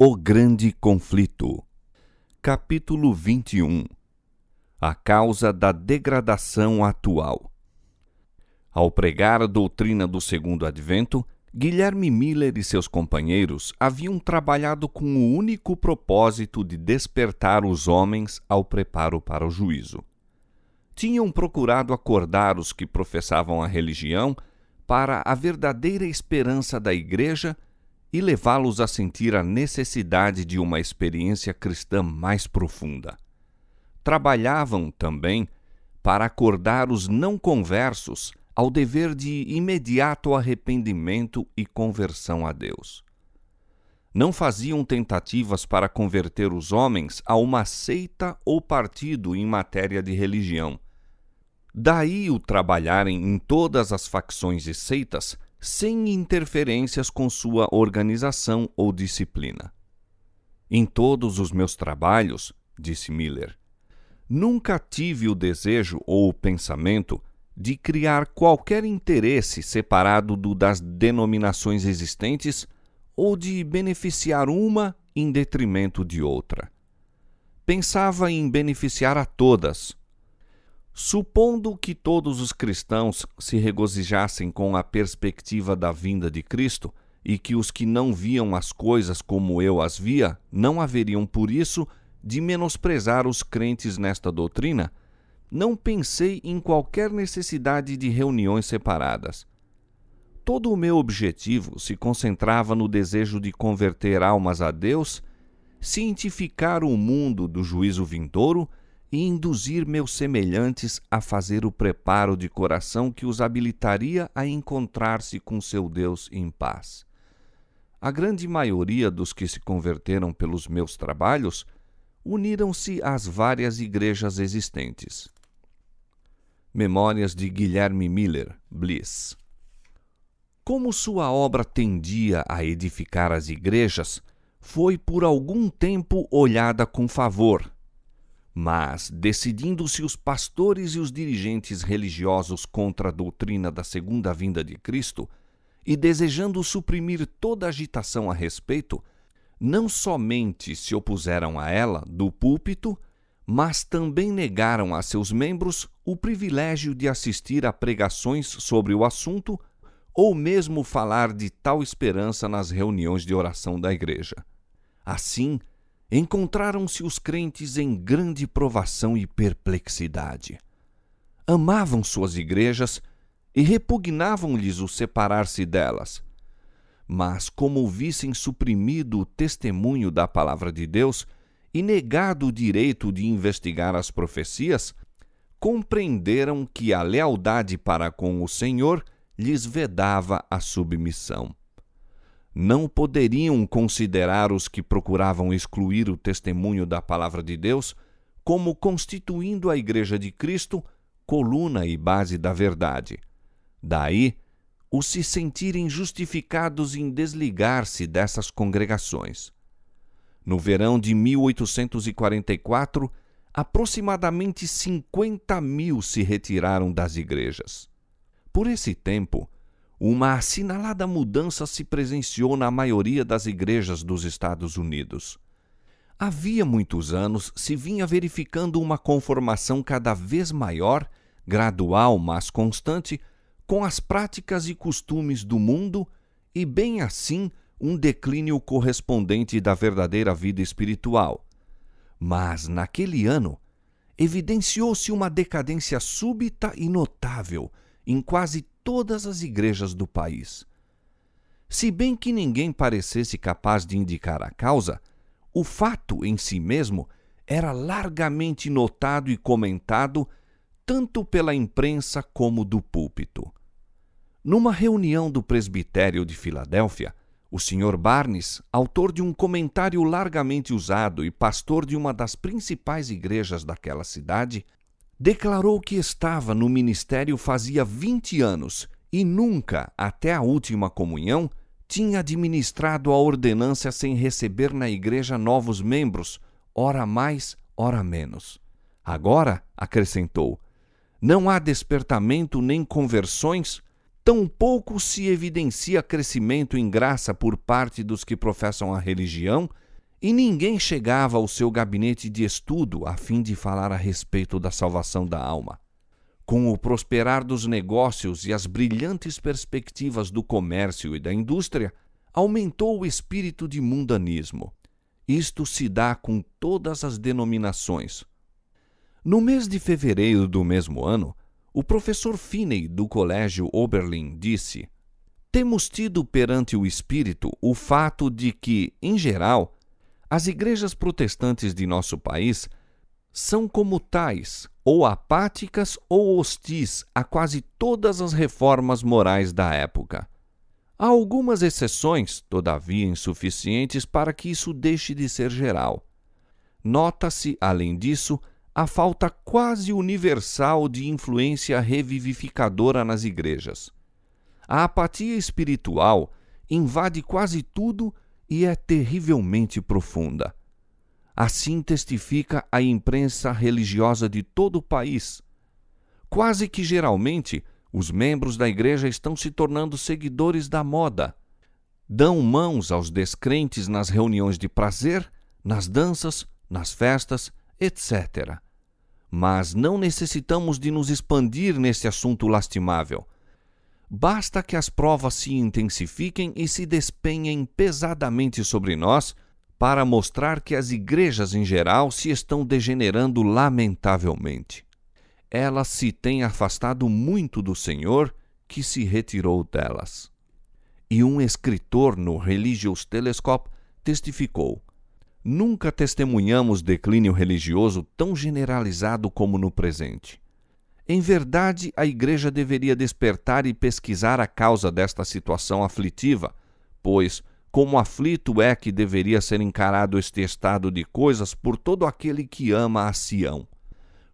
O Grande Conflito. Capítulo 21. A causa da degradação atual. Ao pregar a doutrina do Segundo Advento, Guilherme Miller e seus companheiros haviam trabalhado com o único propósito de despertar os homens ao preparo para o juízo. Tinham procurado acordar os que professavam a religião para a verdadeira esperança da Igreja e levá-los a sentir a necessidade de uma experiência cristã mais profunda. Trabalhavam também para acordar os não conversos ao dever de imediato arrependimento e conversão a Deus. Não faziam tentativas para converter os homens a uma seita ou partido em matéria de religião. Daí o trabalharem em todas as facções e seitas sem interferências com sua organização ou disciplina. Em todos os meus trabalhos, disse Miller, nunca tive o desejo ou o pensamento de criar qualquer interesse separado do das denominações existentes ou de beneficiar uma em detrimento de outra. Pensava em beneficiar a todas. Supondo que todos os cristãos se regozijassem com a perspectiva da vinda de Cristo e que os que não viam as coisas como eu as via não haveriam por isso de menosprezar os crentes nesta doutrina, não pensei em qualquer necessidade de reuniões separadas. Todo o meu objetivo se concentrava no desejo de converter almas a Deus, cientificar o mundo do juízo vindouro e induzir meus semelhantes a fazer o preparo de coração que os habilitaria a encontrar-se com seu Deus em paz. A grande maioria dos que se converteram pelos meus trabalhos uniram-se às várias igrejas existentes. Memórias de Guilherme Miller, Bliss. Como sua obra tendia a edificar as igrejas, foi por algum tempo olhada com favor. Mas, decidindo-se os pastores e os dirigentes religiosos contra a doutrina da segunda vinda de Cristo, e desejando suprimir toda agitação a respeito, não somente se opuseram a ela do púlpito, mas também negaram a seus membros o privilégio de assistir a pregações sobre o assunto ou mesmo falar de tal esperança nas reuniões de oração da igreja. Assim, encontraram-se os crentes em grande provação e perplexidade. Amavam suas igrejas e repugnavam-lhes o separar-se delas. Mas, como vissem suprimido o testemunho da palavra de Deus e negado o direito de investigar as profecias, compreenderam que a lealdade para com o Senhor lhes vedava a submissão. Não poderiam considerar os que procuravam excluir o testemunho da palavra de Deus como constituindo a Igreja de Cristo coluna e base da verdade. Daí, os se sentirem justificados em desligar-se dessas congregações. No verão de 1844, aproximadamente 50.000 se retiraram das igrejas. Por esse tempo, uma assinalada mudança se presenciou na maioria das igrejas dos Estados Unidos. Havia muitos anos se vinha verificando uma conformação cada vez maior, gradual mas constante, com as práticas e costumes do mundo e, bem assim, um declínio correspondente da verdadeira vida espiritual. Mas, naquele ano, evidenciou-se uma decadência súbita e notável em quase todas as igrejas do país. Se bem que ninguém parecesse capaz de indicar a causa, o fato em si mesmo era largamente notado e comentado tanto pela imprensa como do púlpito. Numa reunião do presbitério de Filadélfia, o Sr. Barnes, autor de um comentário largamente usado e pastor de uma das principais igrejas daquela cidade, declarou que estava no ministério fazia 20 anos e nunca, até a última comunhão, tinha administrado a ordenância sem receber na igreja novos membros, ora mais, ora menos. Agora, acrescentou, não há despertamento nem conversões, tampouco se evidencia crescimento em graça por parte dos que professam a religião, e ninguém chegava ao seu gabinete de estudo a fim de falar a respeito da salvação da alma. Com o prosperar dos negócios e as brilhantes perspectivas do comércio e da indústria, aumentou o espírito de mundanismo. Isto se dá com todas as denominações. No mês de fevereiro do mesmo ano, o professor Finney do Colégio Oberlin disse: "Temos tido perante o Espírito o fato de que, em geral, as igrejas protestantes de nosso país são como tais, ou apáticas ou hostis a quase todas as reformas morais da época. Há algumas exceções, todavia insuficientes para que isso deixe de ser geral. Nota-se, além disso, a falta quase universal de influência revivificadora nas igrejas. A apatia espiritual invade quase tudo e é terrivelmente profunda. Assim testifica a imprensa religiosa de todo o país. Quase que geralmente, os membros da igreja estão se tornando seguidores da moda. Dão mãos aos descrentes nas reuniões de prazer, nas danças, nas festas, etc. Mas não necessitamos de nos expandir nesse assunto lastimável. Basta que as provas se intensifiquem e se despenhem pesadamente sobre nós para mostrar que as igrejas em geral se estão degenerando lamentavelmente. Elas se têm afastado muito do Senhor, que se retirou delas." E um escritor no Religious Telescope testificou: "Nunca testemunhamos declínio religioso tão generalizado como no presente. Em verdade, a Igreja deveria despertar e pesquisar a causa desta situação aflitiva, pois, como aflito é que deveria ser encarado este estado de coisas por todo aquele que ama a Sião.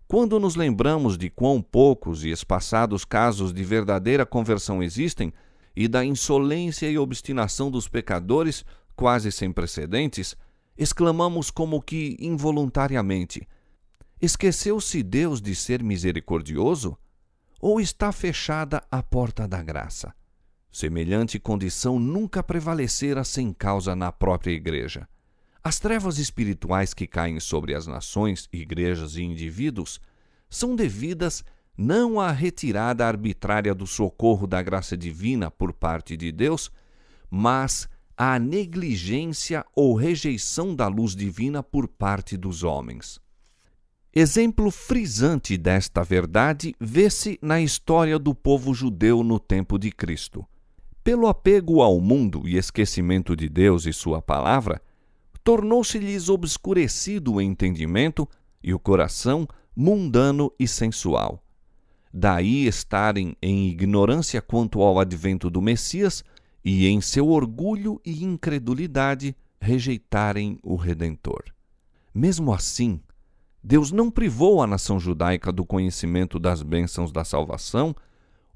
Quando nos lembramos de quão poucos e espaçados casos de verdadeira conversão existem e da insolência e obstinação dos pecadores, quase sem precedentes, exclamamos como que involuntariamente: esqueceu-se Deus de ser misericordioso? Ou está fechada a porta da graça? Semelhante condição nunca prevalecera sem causa na própria igreja. As trevas espirituais que caem sobre as nações, igrejas e indivíduos são devidas não à retirada arbitrária do socorro da graça divina por parte de Deus, mas à negligência ou rejeição da luz divina por parte dos homens. Exemplo frisante desta verdade vê-se na história do povo judeu no tempo de Cristo. Pelo apego ao mundo e esquecimento de Deus e sua palavra, tornou-se-lhes obscurecido o entendimento e o coração mundano e sensual. Daí estarem em ignorância quanto ao advento do Messias e, em seu orgulho e incredulidade, rejeitarem o Redentor. Mesmo assim, Deus não privou a nação judaica do conhecimento das bênçãos da salvação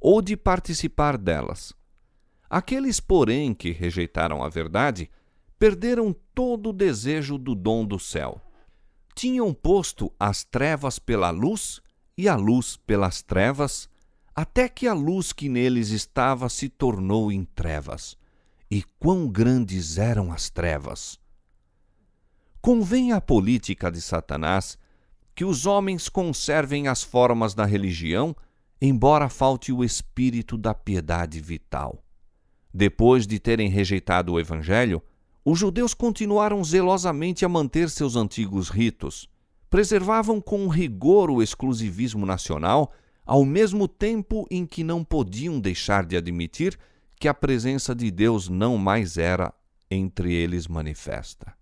ou de participar delas. Aqueles, porém, que rejeitaram a verdade, perderam todo o desejo do dom do céu. Tinham posto as trevas pela luz e a luz pelas trevas, até que a luz que neles estava se tornou em trevas. E quão grandes eram as trevas! Convém à política de Satanás que os homens conservem as formas da religião, embora falte o espírito da piedade vital. Depois de terem rejeitado o Evangelho, os judeus continuaram zelosamente a manter seus antigos ritos, preservavam com rigor o exclusivismo nacional, ao mesmo tempo em que não podiam deixar de admitir que a presença de Deus não mais era entre eles manifesta.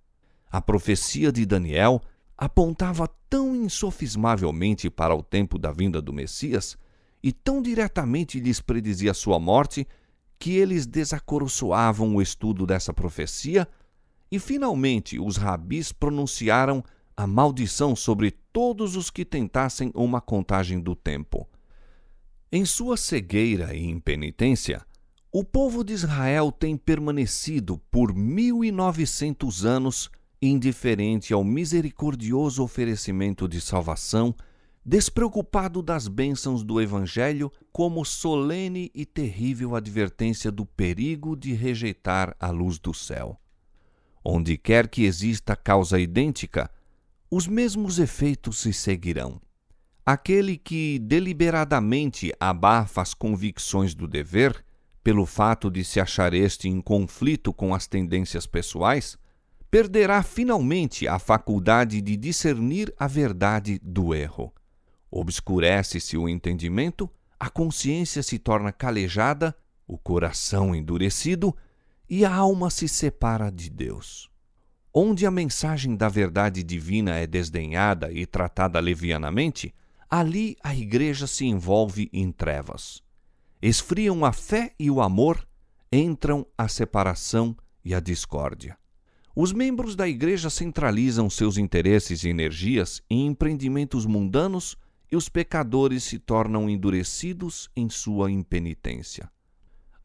A profecia de Daniel apontava tão insofismavelmente para o tempo da vinda do Messias e tão diretamente lhes predizia sua morte, que eles desacoroçoavam o estudo dessa profecia e, finalmente, os rabis pronunciaram a maldição sobre todos os que tentassem uma contagem do tempo. Em sua cegueira e impenitência, o povo de Israel tem permanecido por 1900 anos indiferente ao misericordioso oferecimento de salvação, despreocupado das bênçãos do Evangelho como solene e terrível advertência do perigo de rejeitar a luz do céu. Onde quer que exista causa idêntica, os mesmos efeitos se seguirão. Aquele que deliberadamente abafa as convicções do dever, pelo fato de se achar este em conflito com as tendências pessoais, perderá finalmente a faculdade de discernir a verdade do erro. Obscurece-se o entendimento, a consciência se torna calejada, o coração endurecido e a alma se separa de Deus. Onde a mensagem da verdade divina é desdenhada e tratada levianamente, ali a igreja se envolve em trevas. Esfriam a fé e o amor, entram a separação e a discórdia. Os membros da igreja centralizam seus interesses e energias em empreendimentos mundanos e os pecadores se tornam endurecidos em sua impenitência.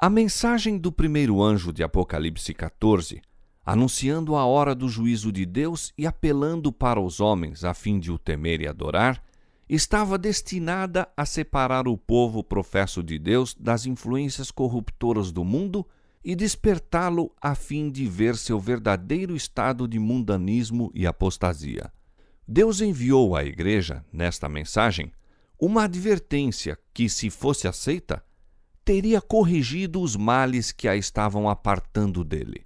A mensagem do primeiro anjo de Apocalipse 14, anunciando a hora do juízo de Deus e apelando para os homens a fim de o temer e adorar, estava destinada a separar o povo professo de Deus das influências corruptoras do mundo e despertá-lo a fim de ver seu verdadeiro estado de mundanismo e apostasia. Deus enviou à igreja, nesta mensagem, uma advertência que, se fosse aceita, teria corrigido os males que a estavam apartando dele.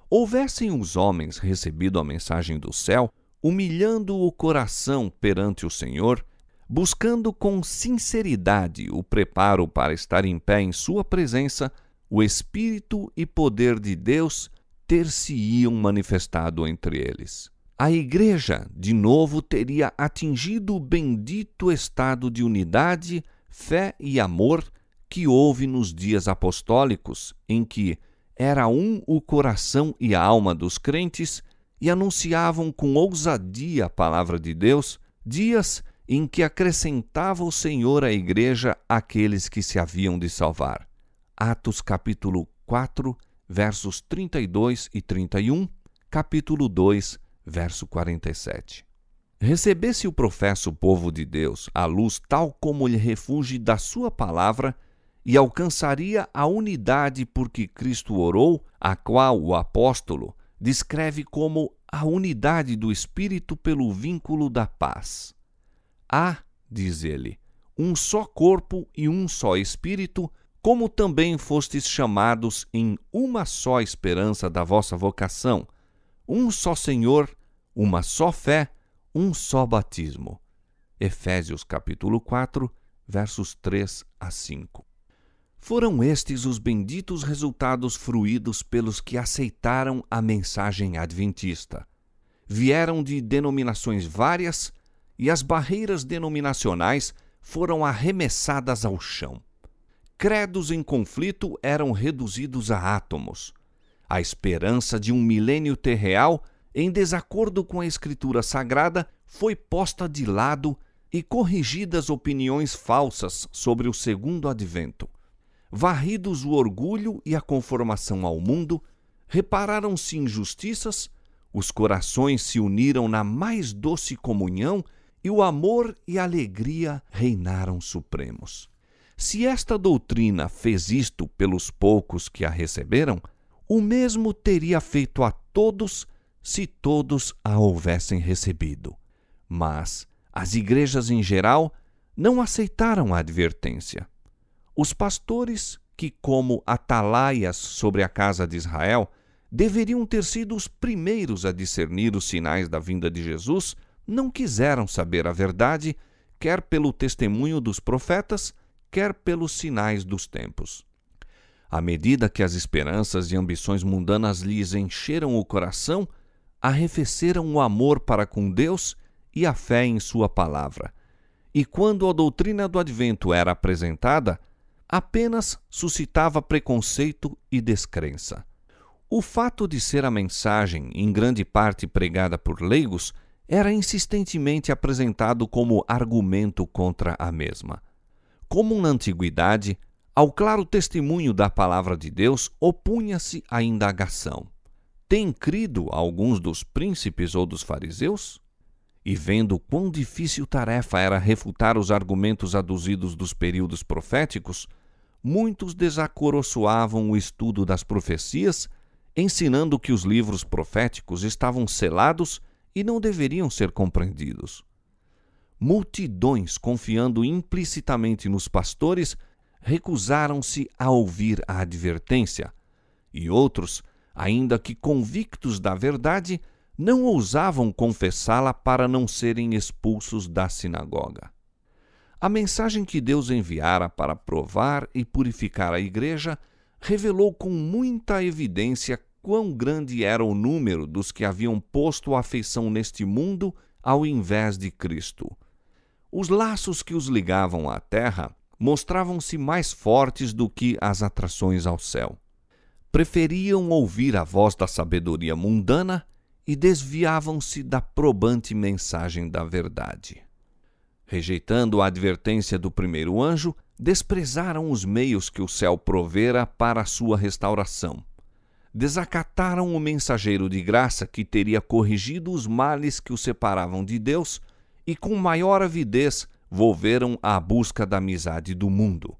Houvessem os homens recebido a mensagem do céu, humilhando o coração perante o Senhor, buscando com sinceridade o preparo para estar em pé em sua presença, o Espírito e poder de Deus ter-se-iam manifestado entre eles. A igreja, de novo, teria atingido o bendito estado de unidade, fé e amor que houve nos dias apostólicos, em que era um o coração e a alma dos crentes e anunciavam com ousadia a palavra de Deus, dias em que acrescentava o Senhor à igreja aqueles que se haviam de salvar. Atos capítulo 4, versos 32 e 31, capítulo 2, verso 47. Recebesse o professo povo de Deus a luz tal como lhe refugie da sua palavra e alcançaria a unidade por que Cristo orou, a qual o apóstolo descreve como a unidade do Espírito pelo vínculo da paz. Há, diz ele, um só corpo e um só Espírito, como também fostes chamados em uma só esperança da vossa vocação, um só Senhor, uma só fé, um só batismo. Efésios capítulo 4, versos 3 a 5. Foram estes os benditos resultados fruídos pelos que aceitaram a mensagem adventista. Vieram de denominações várias e as barreiras denominacionais foram arremessadas ao chão. Credos em conflito eram reduzidos a átomos. A esperança de um milênio terreal, em desacordo com a Escritura Sagrada, foi posta de lado e corrigidas opiniões falsas sobre o segundo advento. Varridos o orgulho e a conformação ao mundo, repararam-se injustiças, os corações se uniram na mais doce comunhão e o amor e a alegria reinaram supremos. Se esta doutrina fez isto pelos poucos que a receberam, o mesmo teria feito a todos se todos a houvessem recebido. Mas as igrejas em geral não aceitaram a advertência. Os pastores, que como atalaias sobre a casa de Israel, deveriam ter sido os primeiros a discernir os sinais da vinda de Jesus, não quiseram saber a verdade, quer pelo testemunho dos profetas, quer pelos sinais dos tempos. À medida que as esperanças e ambições mundanas lhes encheram o coração, arrefeceram o amor para com Deus e a fé em sua palavra. E quando a doutrina do advento era apresentada, apenas suscitava preconceito e descrença. O fato de ser a mensagem, em grande parte pregada por leigos, era insistentemente apresentado como argumento contra a mesma. Como na antiguidade, ao claro testemunho da palavra de Deus opunha-se a indagação: tem crido alguns dos príncipes ou dos fariseus? E vendo quão difícil tarefa era refutar os argumentos aduzidos dos períodos proféticos, muitos desacoroçoavam o estudo das profecias ensinando que os livros proféticos estavam selados e não deveriam ser compreendidos. Multidões, confiando implicitamente nos pastores, recusaram-se a ouvir a advertência, e outros, ainda que convictos da verdade, não ousavam confessá-la para não serem expulsos da sinagoga. A mensagem que Deus enviara para provar e purificar a igreja revelou com muita evidência quão grande era o número dos que haviam posto a afeição neste mundo ao invés de Cristo. Os laços que os ligavam à terra mostravam-se mais fortes do que as atrações ao céu. Preferiam ouvir a voz da sabedoria mundana e desviavam-se da probante mensagem da verdade. Rejeitando a advertência do primeiro anjo, desprezaram os meios que o céu provera para a sua restauração. Desacataram o mensageiro de graça que teria corrigido os males que os separavam de Deus e, com maior avidez, volveram à busca da amizade do mundo.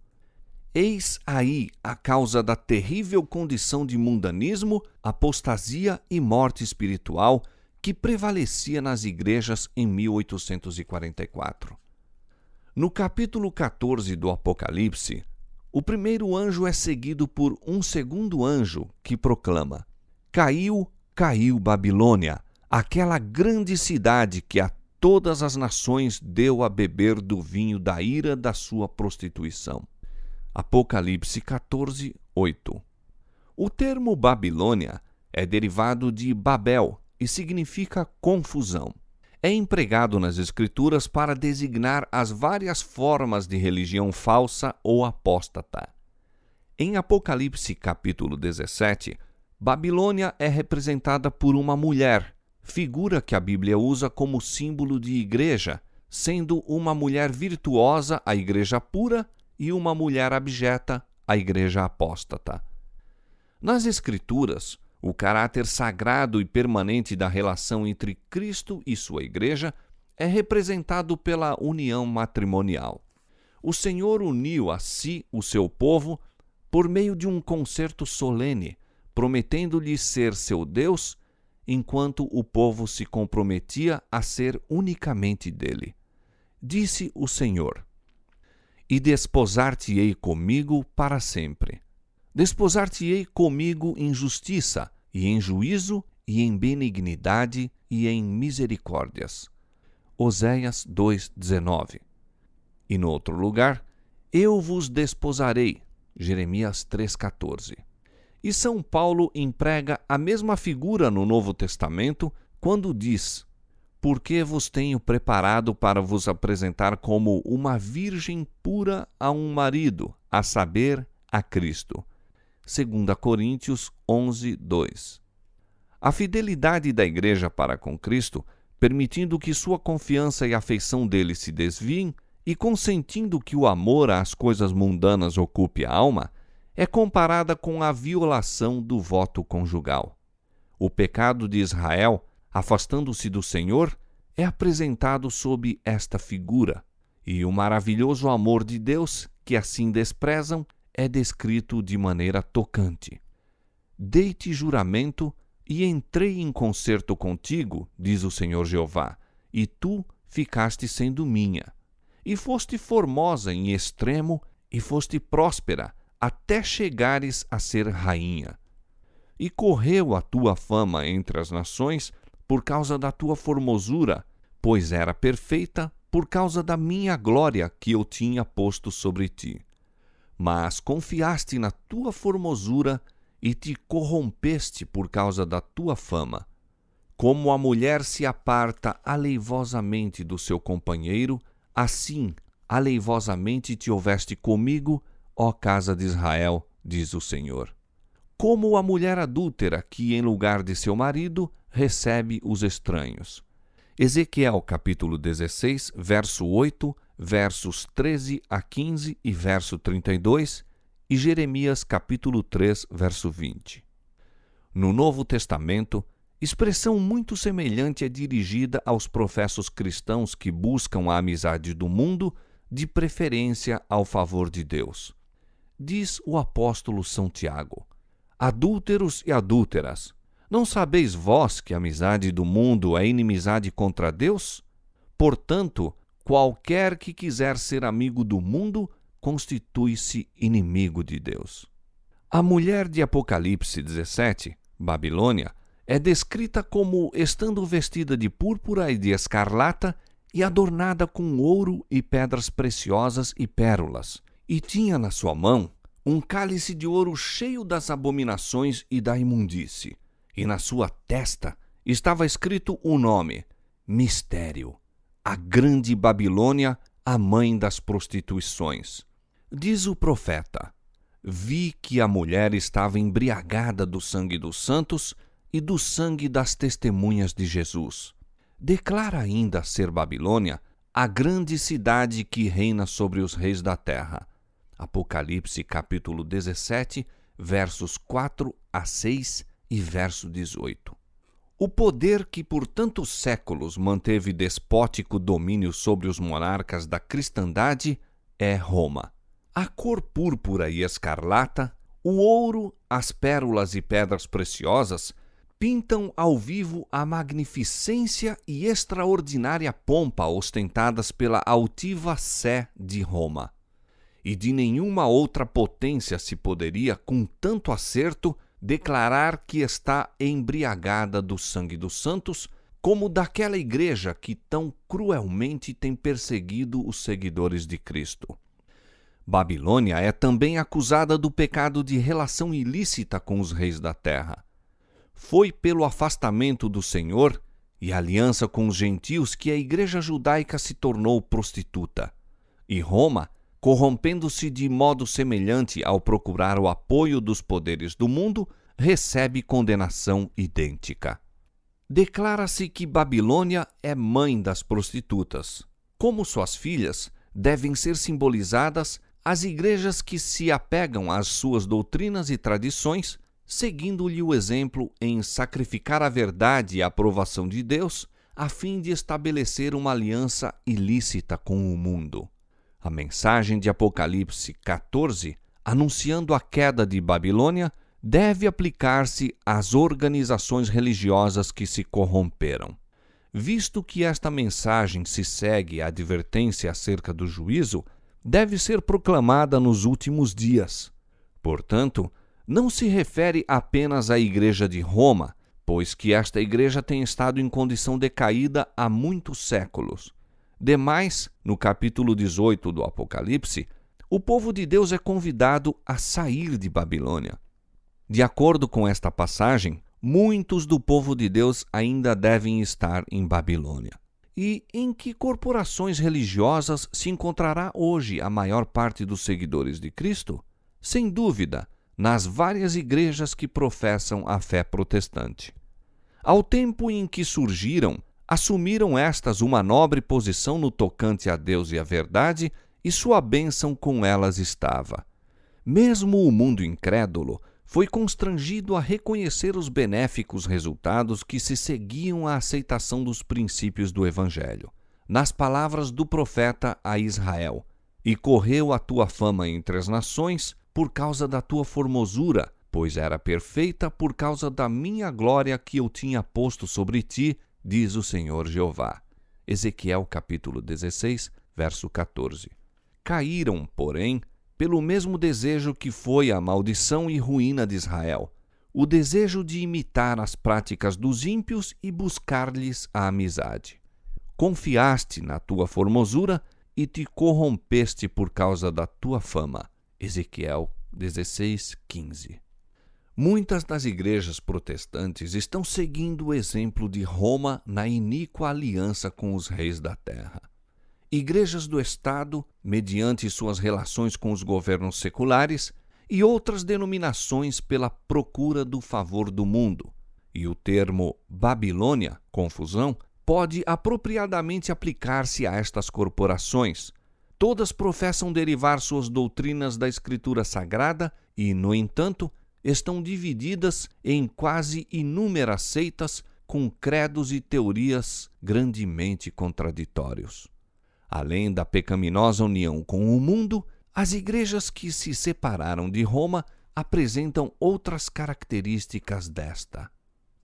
Eis aí a causa da terrível condição de mundanismo, apostasia e morte espiritual que prevalecia nas igrejas em 1844. No capítulo 14 do Apocalipse, o primeiro anjo é seguido por um segundo anjo que proclama: Caiu, caiu Babilônia, aquela grande cidade que a todas as nações deu a beber do vinho da ira da sua prostituição. Apocalipse 14, 8. O termo Babilônia é derivado de Babel e significa confusão. É empregado nas Escrituras para designar as várias formas de religião falsa ou apóstata. Em Apocalipse capítulo 17, Babilônia é representada por uma mulher, figura que a Bíblia usa como símbolo de igreja, sendo uma mulher virtuosa a igreja pura e uma mulher abjeta a igreja apóstata. Nas Escrituras, o caráter sagrado e permanente da relação entre Cristo e sua igreja é representado pela união matrimonial. O Senhor uniu a si o seu povo por meio de um concerto solene, prometendo-lhe ser seu Deus, enquanto o povo se comprometia a ser unicamente dele. Disse o Senhor: E desposar-te-ei comigo para sempre. Desposar-te-ei comigo em justiça, e em juízo, e em benignidade, e em misericórdias. Oséias 2:19. E no outro lugar, eu vos desposarei. Jeremias 3:14. E São Paulo emprega a mesma figura no Novo Testamento quando diz: Porque vos tenho preparado para vos apresentar como uma virgem pura a um marido, a saber, a Cristo. 2 Coríntios 11:2. A fidelidade da Igreja para com Cristo, permitindo que sua confiança e afeição dele se desviem e consentindo que o amor às coisas mundanas ocupe a alma, é comparada com a violação do voto conjugal. O pecado de Israel, afastando-se do Senhor, é apresentado sob esta figura, e o maravilhoso amor de Deus, que assim desprezam, é descrito de maneira tocante. Dei-te juramento e entrei em concerto contigo, diz o Senhor Jeová, e tu ficaste sendo minha. E foste formosa em extremo, e foste próspera, até chegares a ser rainha. E correu a tua fama entre as nações por causa da tua formosura, pois era perfeita por causa da minha glória que eu tinha posto sobre ti. Mas confiaste na tua formosura e te corrompeste por causa da tua fama. Como a mulher se aparta aleivosamente do seu companheiro, assim aleivosamente te houveste comigo, ó casa de Israel, diz o Senhor. Como a mulher adúltera que, em lugar de seu marido, recebe os estranhos. Ezequiel capítulo 16, verso 8, versos 13 a 15 e verso 32, e Jeremias capítulo 3, verso 20. No Novo Testamento, expressão muito semelhante é dirigida aos professos cristãos que buscam a amizade do mundo, de preferência ao favor de Deus. Diz o apóstolo São Tiago: Adúlteros e adúlteras, não sabeis vós que a amizade do mundo é inimizade contra Deus? Portanto, qualquer que quiser ser amigo do mundo, constitui-se inimigo de Deus. A mulher de Apocalipse 17, Babilônia, é descrita como estando vestida de púrpura e de escarlata e adornada com ouro e pedras preciosas e pérolas, e tinha na sua mão um cálice de ouro cheio das abominações e da imundície, e na sua testa estava escrito o nome: Mistério, a grande Babilônia, a mãe das prostituições. Diz o profeta: vi que a mulher estava embriagada do sangue dos santos e do sangue das testemunhas de Jesus. Declara ainda ser Babilônia a grande cidade que reina sobre os reis da terra. Apocalipse capítulo 17, versos 4 a 6 e verso 18. O poder que por tantos séculos manteve despótico domínio sobre os monarcas da cristandade é Roma. A cor púrpura e escarlata, o ouro, as pérolas e pedras preciosas pintam ao vivo a magnificência e extraordinária pompa ostentadas pela altiva Sé de Roma. E de nenhuma outra potência se poderia, com tanto acerto, declarar que está embriagada do sangue dos santos, como daquela igreja que tão cruelmente tem perseguido os seguidores de Cristo. Babilônia é também acusada do pecado de relação ilícita com os reis da terra. Foi pelo afastamento do Senhor e aliança com os gentios que a igreja judaica se tornou prostituta. E Roma, corrompendo-se de modo semelhante ao procurar o apoio dos poderes do mundo, recebe condenação idêntica. Declara-se que Babilônia é mãe das prostitutas. Como suas filhas, devem ser simbolizadas as igrejas que se apegam às suas doutrinas e tradições, seguindo-lhe o exemplo em sacrificar a verdade e a aprovação de Deus, a fim de estabelecer uma aliança ilícita com o mundo. A mensagem de Apocalipse 14, anunciando a queda de Babilônia, deve aplicar-se às organizações religiosas que se corromperam. Visto que esta mensagem se segue à advertência acerca do juízo, deve ser proclamada nos últimos dias. Portanto, não se refere apenas à Igreja de Roma, pois que esta igreja tem estado em condição decaída há muitos séculos. Demais, no capítulo 18 do Apocalipse, o povo de Deus é convidado a sair de Babilônia. De acordo com esta passagem, muitos do povo de Deus ainda devem estar em Babilônia. E em que corporações religiosas se encontrará hoje a maior parte dos seguidores de Cristo? Sem dúvida, nas várias igrejas que professam a fé protestante. Ao tempo em que surgiram, assumiram estas uma nobre posição no tocante a Deus e a verdade, e sua bênção com elas estava. Mesmo o mundo incrédulo foi constrangido a reconhecer os benéficos resultados que se seguiam à aceitação dos princípios do Evangelho. Nas palavras do profeta a Israel: "E correu a tua fama entre as nações por causa da tua formosura, pois era perfeita por causa da minha glória que eu tinha posto sobre ti, diz o Senhor Jeová." Ezequiel capítulo 16, verso 14. Caíram, porém, pelo mesmo desejo que foi a maldição e ruína de Israel, o desejo de imitar as práticas dos ímpios e buscar-lhes a amizade. Confiaste na tua formosura e te corrompeste por causa da tua fama. Ezequiel 16, 15. Muitas das igrejas protestantes estão seguindo o exemplo de Roma na iníqua aliança com os reis da terra. Igrejas do Estado, mediante suas relações com os governos seculares, e outras denominações pela procura do favor do mundo. E o termo Babilônia, confusão, pode apropriadamente aplicar-se a estas corporações. Todas professam derivar suas doutrinas da Escritura Sagrada e, no entanto, estão divididas em quase inúmeras seitas com credos e teorias grandemente contraditórios. Além da pecaminosa união com o mundo, as igrejas que se separaram de Roma apresentam outras características desta.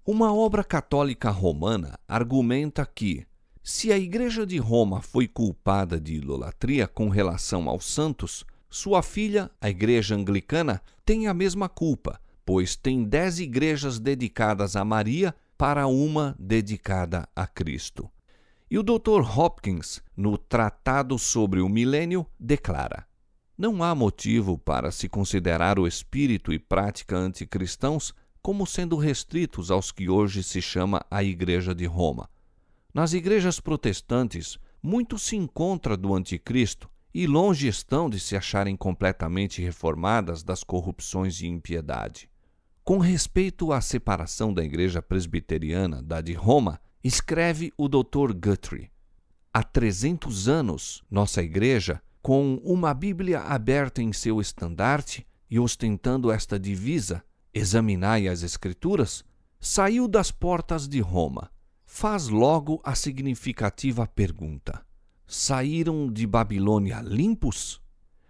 Uma obra católica romana argumenta que, se a Igreja de Roma foi culpada de idolatria com relação aos santos, sua filha, a Igreja Anglicana, tem a mesma culpa, pois tem 10 igrejas dedicadas a Maria para uma dedicada a Cristo. E o Dr. Hopkins, no Tratado sobre o Milênio, declara: não há motivo para se considerar o espírito e prática anticristãos como sendo restritos aos que hoje se chama a Igreja de Roma. Nas igrejas protestantes, muito se encontra do anticristo e longe estão de se acharem completamente reformadas das corrupções e impiedade. Com respeito à separação da Igreja Presbiteriana da de Roma, escreve o Dr. Guthrie: há 300 anos, nossa Igreja, com uma Bíblia aberta em seu estandarte e ostentando esta divisa, examinai as Escrituras, saiu das portas de Roma. Faz logo a significativa pergunta: saíram de Babilônia limpos?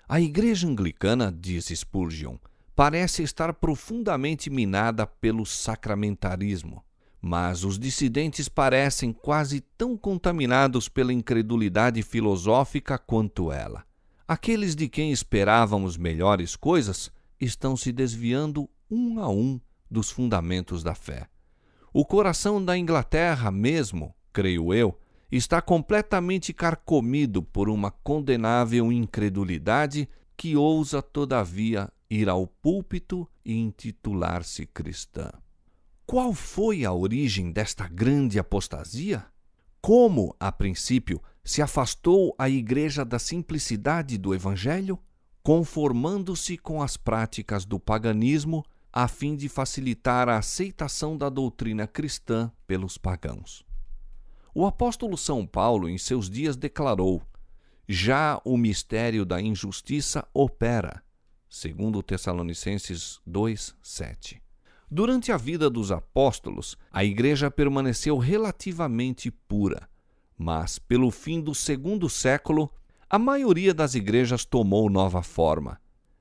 A Igreja Anglicana, diz Spurgeon, parece estar profundamente minada pelo sacramentarismo, mas os dissidentes parecem quase tão contaminados pela incredulidade filosófica quanto ela. Aqueles de quem esperávamos melhores coisas estão se desviando um a um dos fundamentos da fé. O coração da Inglaterra mesmo, creio eu, está completamente carcomido por uma condenável incredulidade que ousa, todavia, ir ao púlpito e intitular-se cristã. Qual foi a origem desta grande apostasia? Como, a princípio, se afastou a Igreja da simplicidade do Evangelho, conformando-se com as práticas do paganismo a fim de facilitar a aceitação da doutrina cristã pelos pagãos. O apóstolo São Paulo, em seus dias, declarou: já o mistério da injustiça opera, segundo Tessalonicenses 2:7. Durante a vida dos apóstolos, a Igreja permaneceu relativamente pura, mas, pelo fim do 2º século, a maioria das igrejas tomou nova forma.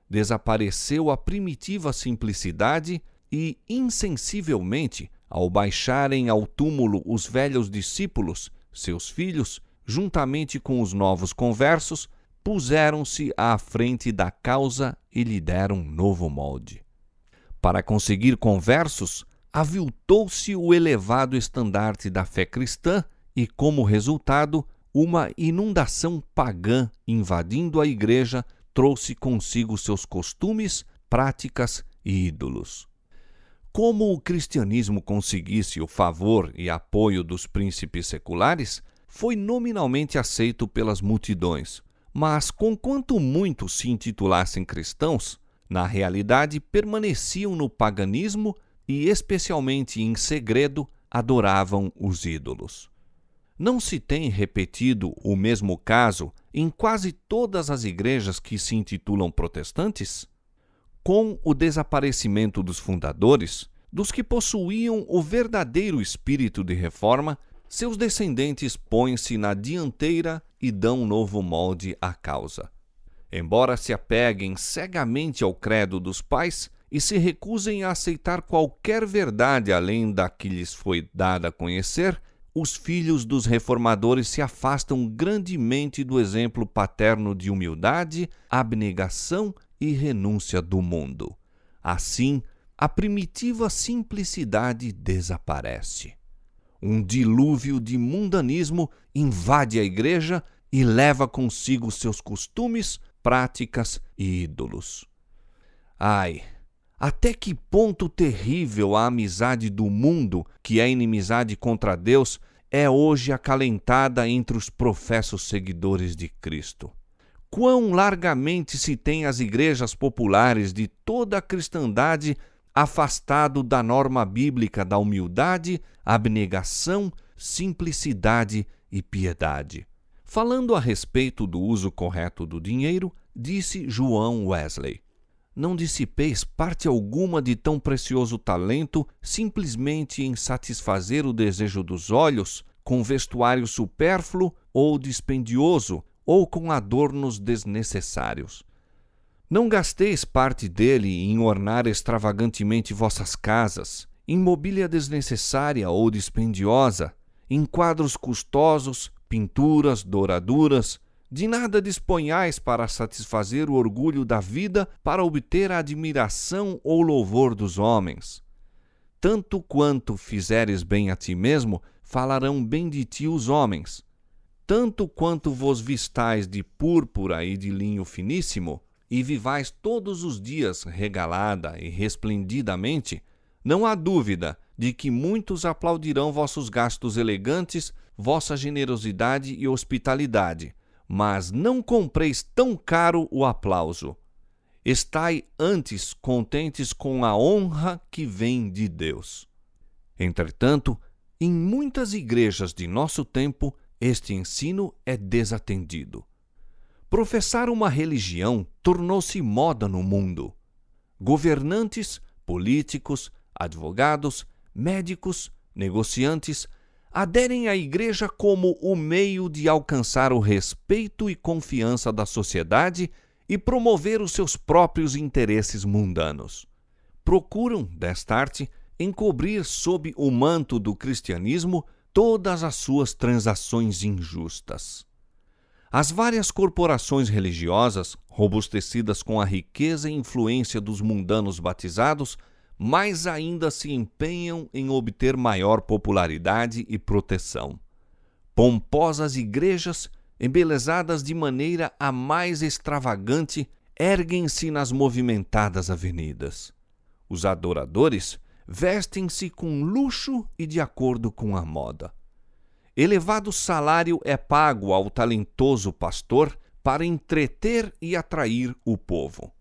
Desapareceu a primitiva simplicidade e, insensivelmente, ao baixarem ao túmulo os velhos discípulos, seus filhos, juntamente com os novos conversos, puseram-se à frente da causa e lhe deram novo molde. Para conseguir conversos, aviltou-se o elevado estandarte da fé cristã e, como resultado, uma inundação pagã invadindo a igreja trouxe consigo seus costumes, práticas e ídolos. Como o cristianismo conseguisse o favor e apoio dos príncipes seculares, foi nominalmente aceito pelas multidões, mas conquanto muitos se intitulassem cristãos, na realidade permaneciam no paganismo e, especialmente em segredo, adoravam os ídolos. Não se tem repetido o mesmo caso em quase todas as igrejas que se intitulam protestantes? Com o desaparecimento dos fundadores, dos que possuíam o verdadeiro espírito de reforma, seus descendentes põem-se na dianteira e dão novo molde à causa. Embora se apeguem cegamente ao credo dos pais e se recusem a aceitar qualquer verdade além da que lhes foi dada a conhecer, os filhos dos reformadores se afastam grandemente do exemplo paterno de humildade, abnegação e renúncia do mundo. Assim, a primitiva simplicidade desaparece. Um dilúvio de mundanismo invade a igreja e leva consigo seus costumes, práticas e ídolos. Ai! Até que ponto terrível a amizade do mundo, que é inimizade contra Deus, é hoje acalentada entre os professos seguidores de Cristo. Quão largamente se tem as igrejas populares de toda a cristandade afastado da norma bíblica da humildade, abnegação, simplicidade e piedade. Falando a respeito do uso correto do dinheiro, disse João Wesley: não dissipeis parte alguma de tão precioso talento simplesmente em satisfazer o desejo dos olhos, com vestuário supérfluo ou dispendioso, ou com adornos desnecessários. Não gasteis parte dele em ornar extravagantemente vossas casas, em mobília desnecessária ou dispendiosa, em quadros custosos, pinturas, douraduras. De nada disponhais para satisfazer o orgulho da vida, para obter a admiração ou louvor dos homens. Tanto quanto fizeres bem a ti mesmo, falarão bem de ti os homens. Tanto quanto vos vistais de púrpura e de linho finíssimo, e vivais todos os dias regalada e resplendidamente, não há dúvida de que muitos aplaudirão vossos gastos elegantes, vossa generosidade e hospitalidade, mas não compreis tão caro o aplauso. Estai antes contentes com a honra que vem de Deus. Entretanto, em muitas igrejas de nosso tempo, este ensino é desatendido. Professar uma religião tornou-se moda no mundo. Governantes, políticos, advogados, médicos, negociantes aderem à igreja como o meio de alcançar o respeito e confiança da sociedade e promover os seus próprios interesses mundanos. Procuram, destarte, encobrir sob o manto do cristianismo todas as suas transações injustas. As várias corporações religiosas, robustecidas com a riqueza e influência dos mundanos batizados, mais ainda se empenham em obter maior popularidade e proteção. Pomposas igrejas, embelezadas de maneira a mais extravagante, erguem-se nas movimentadas avenidas. Os adoradores vestem-se com luxo e de acordo com a moda. Elevado salário é pago ao talentoso pastor para entreter e atrair o povo.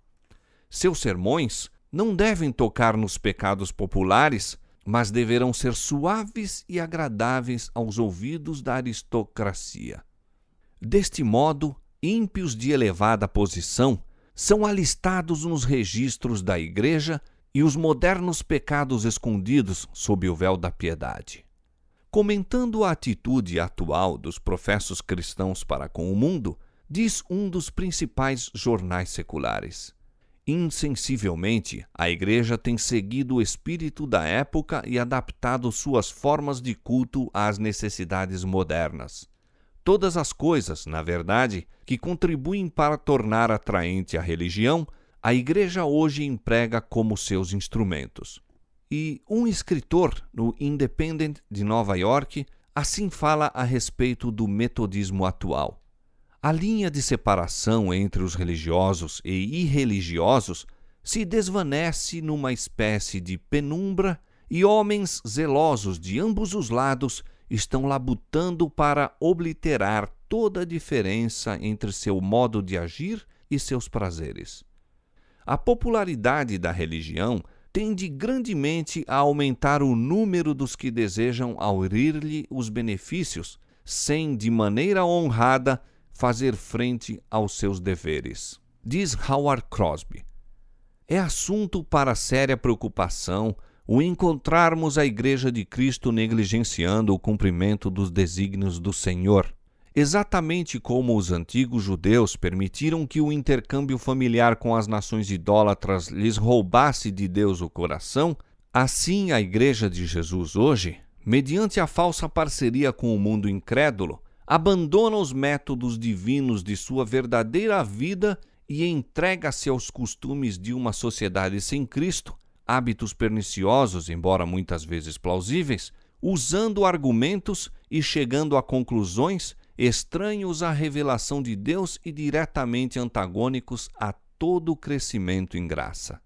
Seus sermões não devem tocar nos pecados populares, mas deverão ser suaves e agradáveis aos ouvidos da aristocracia. Deste modo, ímpios de elevada posição são alistados nos registros da Igreja e os modernos pecados escondidos sob o véu da piedade. Comentando a atitude atual dos professos cristãos para com o mundo, diz um dos principais jornais seculares: insensivelmente, a Igreja tem seguido o espírito da época e adaptado suas formas de culto às necessidades modernas. Todas as coisas, na verdade, que contribuem para tornar atraente a religião, a Igreja hoje emprega como seus instrumentos. E um escritor no Independent de Nova York assim fala a respeito do metodismo atual. A linha de separação entre os religiosos e irreligiosos se desvanece numa espécie de penumbra e homens zelosos de ambos os lados estão labutando para obliterar toda a diferença entre seu modo de agir e seus prazeres. A popularidade da religião tende grandemente a aumentar o número dos que desejam aurir-lhe os benefícios, sem, de maneira honrada, fazer frente aos seus deveres. Diz Howard Crosby: é assunto para séria preocupação o encontrarmos a Igreja de Cristo negligenciando o cumprimento dos desígnios do Senhor. Exatamente como os antigos judeus permitiram que o intercâmbio familiar com as nações idólatras lhes roubasse de Deus o coração, assim a Igreja de Jesus hoje, mediante a falsa parceria com o mundo incrédulo, abandona os métodos divinos de sua verdadeira vida e entrega-se aos costumes de uma sociedade sem Cristo, hábitos perniciosos, embora muitas vezes plausíveis, usando argumentos e chegando a conclusões estranhos à revelação de Deus e diretamente antagônicos a todo o crescimento em graça.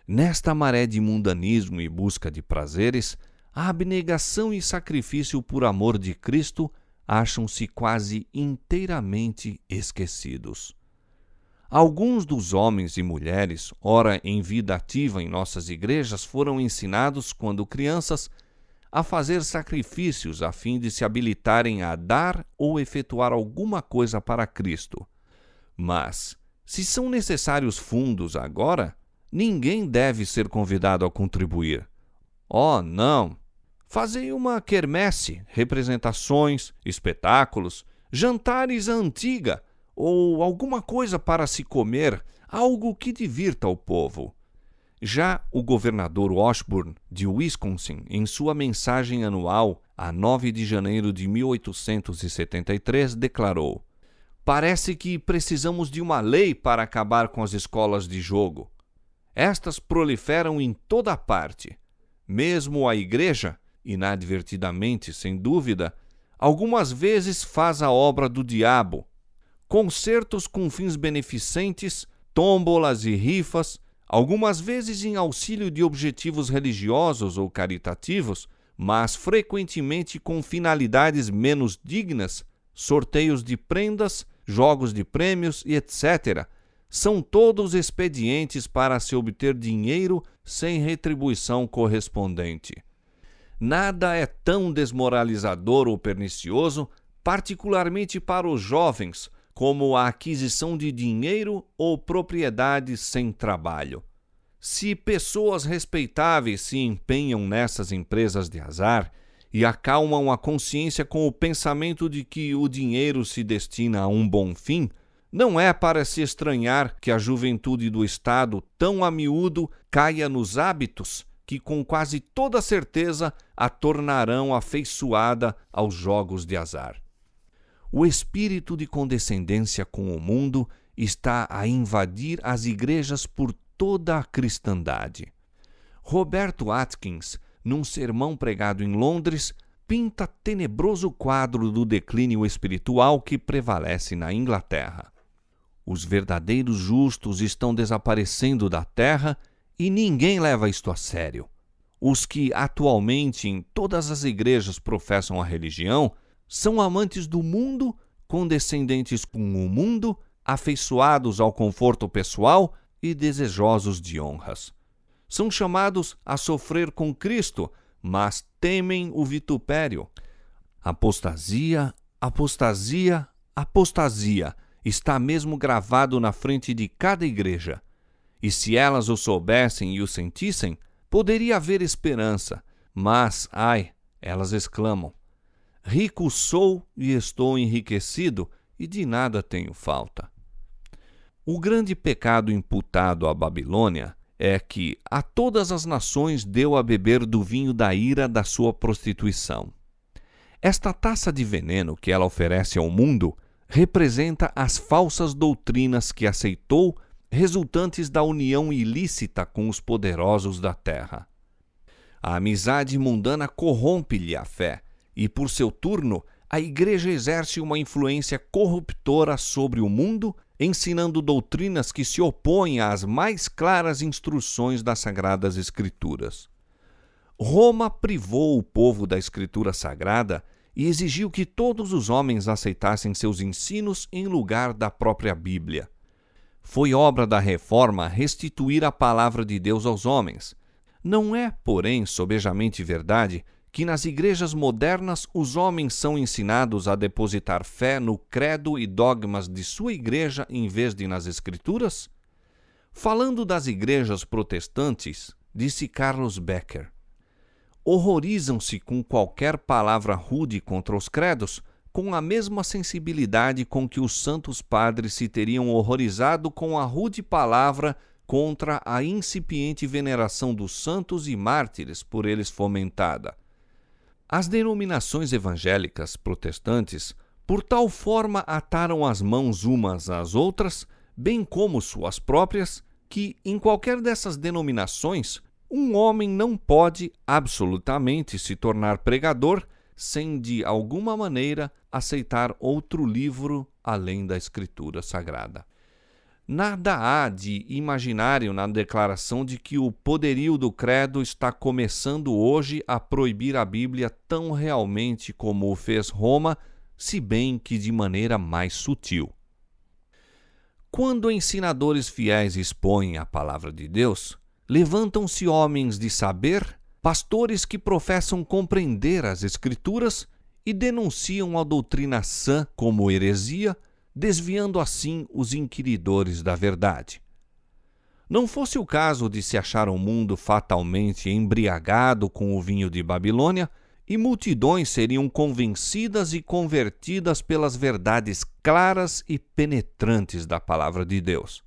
Nesta maré de mundanismo e busca de prazeres, a abnegação e sacrifício por amor de Cristo acham-se quase inteiramente esquecidos. Alguns dos homens e mulheres, ora em vida ativa em nossas igrejas, foram ensinados, quando crianças, a fazer sacrifícios a fim de se habilitarem a dar ou efetuar alguma coisa para Cristo. Mas, se são necessários fundos agora, ninguém deve ser convidado a contribuir. Oh, não! Fazei uma quermesse, representações, espetáculos, jantares à antiga, ou alguma coisa para se comer, algo que divirta o povo. Já o governador Washburn, de Wisconsin, em sua mensagem anual, a 9 de janeiro de 1873, declarou: "Parece que precisamos de uma lei para acabar com as escolas de jogo. Estas proliferam em toda parte. Mesmo a igreja, inadvertidamente, sem dúvida, algumas vezes faz a obra do diabo. Concertos com fins beneficentes, tômbolas e rifas, algumas vezes em auxílio de objetivos religiosos ou caritativos, mas frequentemente com finalidades menos dignas, sorteios de prendas, jogos de prêmios e etc., são todos expedientes para se obter dinheiro sem retribuição correspondente. Nada é tão desmoralizador ou pernicioso, particularmente para os jovens, como a aquisição de dinheiro ou propriedades sem trabalho. Se pessoas respeitáveis se empenham nessas empresas de azar e acalmam a consciência com o pensamento de que o dinheiro se destina a um bom fim, não é para se estranhar que a juventude do Estado, tão a miúdo, caia nos hábitos que com quase toda certeza a tornarão afeiçoada aos jogos de azar. O espírito de condescendência com o mundo está a invadir as igrejas por toda a cristandade. Roberto Atkins, num sermão pregado em Londres, pinta tenebroso quadro do declínio espiritual que prevalece na Inglaterra. Os verdadeiros justos estão desaparecendo da terra e ninguém leva isto a sério. Os que atualmente em todas as igrejas professam a religião são amantes do mundo, condescendentes com o mundo, afeiçoados ao conforto pessoal e desejosos de honras. São chamados a sofrer com Cristo, mas temem o vitupério. Apostasia, apostasia, apostasia está mesmo gravado na frente de cada igreja. E se elas o soubessem e o sentissem, poderia haver esperança. Mas, ai, elas exclamam: rico sou e estou enriquecido, e de nada tenho falta. O grande pecado imputado à Babilônia é que a todas as nações deu a beber do vinho da ira da sua prostituição. Esta taça de veneno que ela oferece ao mundo representa as falsas doutrinas que aceitou, resultantes da união ilícita com os poderosos da terra. A amizade mundana corrompe-lhe a fé, e, por seu turno, a Igreja exerce uma influência corruptora sobre o mundo, ensinando doutrinas que se opõem às mais claras instruções das Sagradas Escrituras. Roma privou o povo da Escritura Sagrada e exigiu que todos os homens aceitassem seus ensinos em lugar da própria Bíblia. Foi obra da Reforma restituir a palavra de Deus aos homens. Não é, porém, sobejamente verdade que nas igrejas modernas os homens são ensinados a depositar fé no credo e dogmas de sua igreja em vez de nas Escrituras? Falando das igrejas protestantes, disse Carlos Becker: horrorizam-se com qualquer palavra rude contra os credos, com a mesma sensibilidade com que os santos padres se teriam horrorizado com a rude palavra contra a incipiente veneração dos santos e mártires por eles fomentada. As denominações evangélicas protestantes, por tal forma, ataram as mãos umas às outras, bem como suas próprias, que, em qualquer dessas denominações, um homem não pode absolutamente se tornar pregador sem, de alguma maneira, aceitar outro livro além da Escritura Sagrada. Nada há de imaginário na declaração de que o poderio do credo está começando hoje a proibir a Bíblia tão realmente como o fez Roma, se bem que de maneira mais sutil. Quando ensinadores fiéis expõem a palavra de Deus, levantam-se homens de saber, pastores que professam compreender as Escrituras e denunciam a doutrina sã como heresia, desviando assim os inquiridores da verdade. Não fosse o caso de se achar o mundo fatalmente embriagado com o vinho de Babilônia, e multidões seriam convencidas e convertidas pelas verdades claras e penetrantes da palavra de Deus.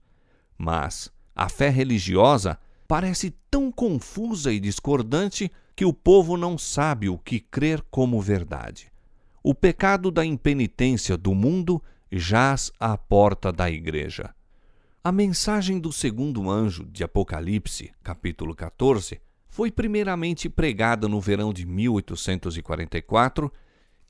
Mas a fé religiosa parece tão confusa e discordante que o povo não sabe o que crer como verdade. O pecado da impenitência do mundo jaz à porta da igreja. A mensagem do segundo anjo de Apocalipse, capítulo 14, foi primeiramente pregada no verão de 1844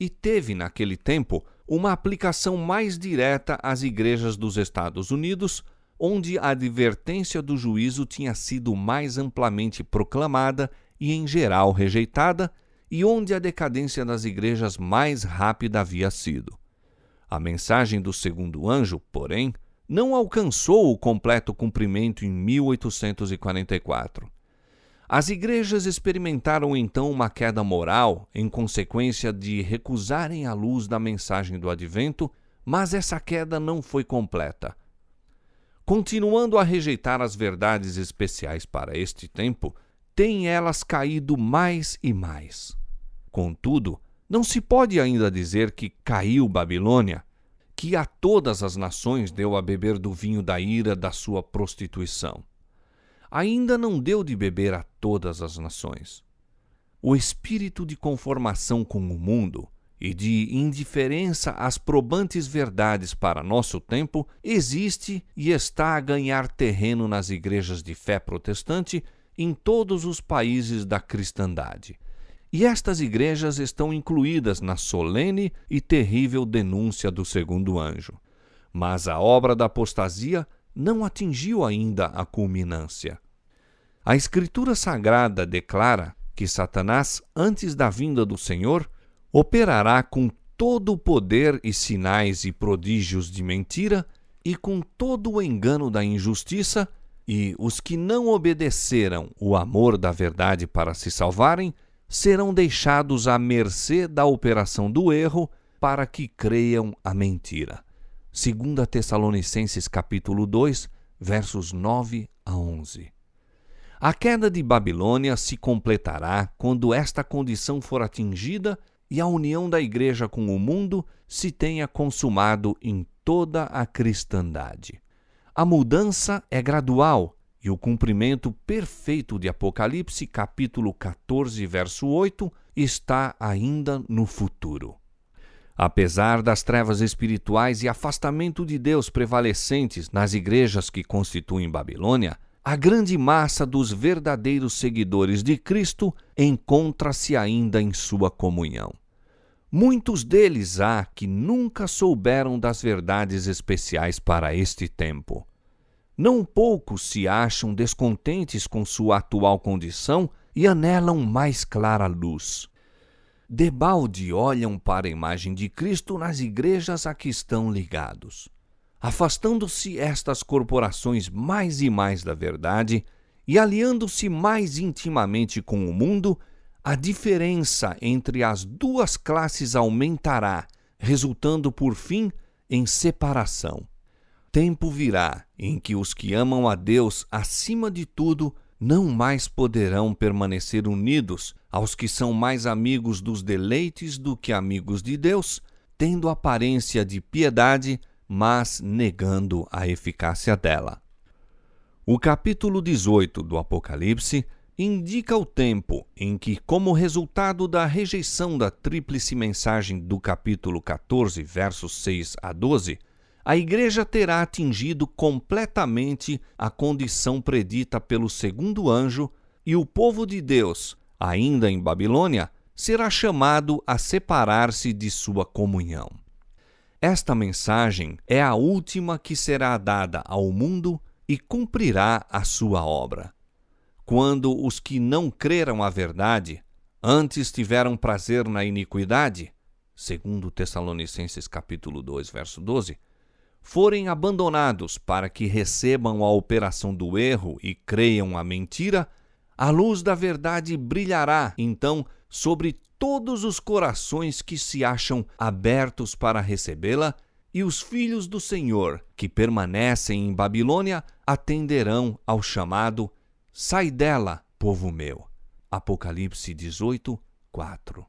e teve, naquele tempo, uma aplicação mais direta às igrejas dos Estados Unidos, onde a advertência do juízo tinha sido mais amplamente proclamada e, em geral, rejeitada, e onde a decadência das igrejas mais rápida havia sido. A mensagem do segundo anjo, porém, não alcançou o completo cumprimento em 1844. As igrejas experimentaram então uma queda moral em consequência de recusarem a luz da mensagem do advento, mas essa queda não foi completa. Continuando a rejeitar as verdades especiais para este tempo, têm elas caído mais e mais. Contudo, não se pode ainda dizer que caiu Babilônia, que a todas as nações deu a beber do vinho da ira da sua prostituição. Ainda não deu de beber a todas as nações. O espírito de conformação com o mundo e de indiferença às probantes verdades para nosso tempo existe e está a ganhar terreno nas igrejas de fé protestante em todos os países da cristandade. E estas igrejas estão incluídas na solene e terrível denúncia do segundo anjo. Mas a obra da apostasia não atingiu ainda a culminância. A Escritura Sagrada declara que Satanás, antes da vinda do Senhor, operará com todo o poder e sinais e prodígios de mentira e com todo o engano da injustiça, e os que não obedeceram o amor da verdade para se salvarem serão deixados à mercê da operação do erro para que creiam a mentira. 2 Tessalonicenses capítulo 2, versos 9 a 11. A queda de Babilônia se completará quando esta condição for atingida e a união da igreja com o mundo se tenha consumado em toda a cristandade. A mudança é gradual e o cumprimento perfeito de Apocalipse capítulo 14, verso 8, está ainda no futuro. Apesar das trevas espirituais e afastamento de Deus prevalecentes nas igrejas que constituem Babilônia, a grande massa dos verdadeiros seguidores de Cristo encontra-se ainda em sua comunhão. Muitos deles há que nunca souberam das verdades especiais para este tempo. Não poucos se acham descontentes com sua atual condição e anelam mais clara luz. Debalde olham para a imagem de Cristo nas igrejas a que estão ligados. Afastando-se estas corporações mais e mais da verdade e aliando-se mais intimamente com o mundo, a diferença entre as duas classes aumentará, resultando por fim em separação. Tempo virá em que os que amam a Deus acima de tudo não mais poderão permanecer unidos aos que são mais amigos dos deleites do que amigos de Deus, tendo aparência de piedade, mas negando a eficácia dela. O capítulo 18 do Apocalipse indica o tempo em que, como resultado da rejeição da tríplice mensagem do capítulo 14, versos 6 a 12, a igreja terá atingido completamente a condição predita pelo segundo anjo e o povo de Deus, ainda em Babilônia, será chamado a separar-se de sua comunhão. Esta mensagem é a última que será dada ao mundo e cumprirá a sua obra. Quando os que não creram a verdade, antes tiveram prazer na iniquidade, 2 Tessalonicenses capítulo 2, verso 12, forem abandonados para que recebam a operação do erro e creiam a mentira, a luz da verdade brilhará, então, sobre todos os corações que se acham abertos para recebê-la, e os filhos do Senhor, que permanecem em Babilônia, atenderão ao chamado: Sai dela, povo meu. Apocalipse 18, 4.